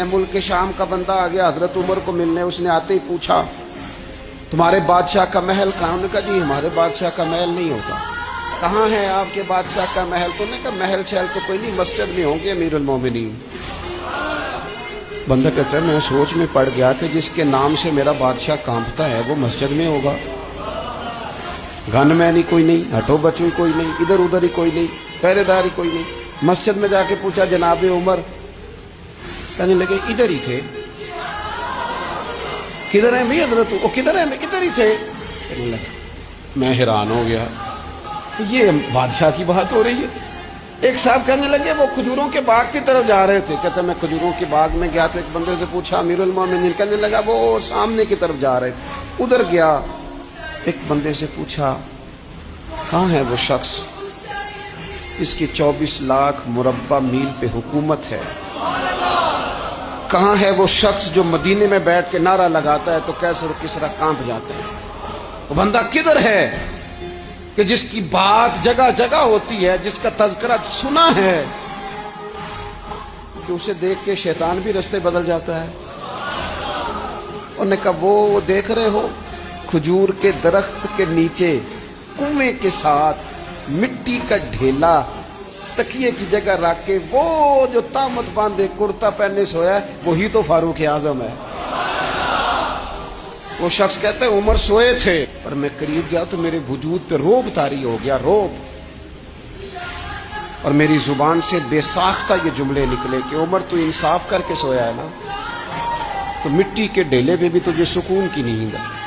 मुल्क शाम का बंदा आ गया हजरत उमर को मिलने। उसने आते ही पूछा तुम्हारे बादशाह का महल कहाँ? उन्होंने कहा जी हमारे बादशाह का महल नहीं होता। कहाँ है आपके बादशाह का महल? तो उन्होंने कहा महल शहल तो कोई नहीं, मस्जिद में होंगे अमीरुल मोमिनीन। बंदा कहता है मैं सोच में पड़ गया कि जिसके नाम से मेरा बादशाह कांपता है वो मस्जिद में होगा। गनमैन ही कोई नहीं, हटो बचो ही कोई नहीं, इधर उधर ही कोई नहीं, पहरेदार ही कोई नहीं। मस्जिद में जाके पूछा जनाब उमर, कहने लगे इधर ही थे। किधर है भाई हजरत? वो किधर है? इधर ही थे। कहने लगा मैं हैरान हो गया, ये बादशाह की बात हो रही है। एक साहब कहने लगे वो खजूरों के बाग की तरफ जा रहे थे। कहते मैं खजूरों के बाग में गया तो एक बंदे से पूछा अमीरुल मोमिनीन। कहने लगा वो सामने की तरफ जा रहे थे, उधर गया। एक बंदे से पूछा कहाँ है वो शख्स इसकी 24 लाख मुरब्बा मील पे हुकूमत है? कहाँ है वो शख्स जो मदीने में बैठ के नारा लगाता है तो कैसर और किसरा कांप जाता है? वो बंदा किधर है कि जिसकी बात जगह जगह होती है, जिसका तज़किरा सुना है कि उसे देख के शैतान भी रास्ते बदल जाता है। उन्होंने कहा वो देख रहे हो खजूर के दरख्त के नीचे कुएं के साथ मिट्टी का ढेला तकिए की जगह रख के वो जो तामत बांधे कुर्ता पहने सोया है वही तो फारूक आजम है। वो शख्स कहते हैं उमर सोए थे पर मैं करीब गया तो मेरे वजूद पे रोब तारी हो गया, रोब। और मेरी जुबान से बेसाख्ता ये जुमले निकले कि उमर तू इंसाफ करके सोया है ना, तो मिट्टी के ढेले पे भी तुझे सुकून की नींद है।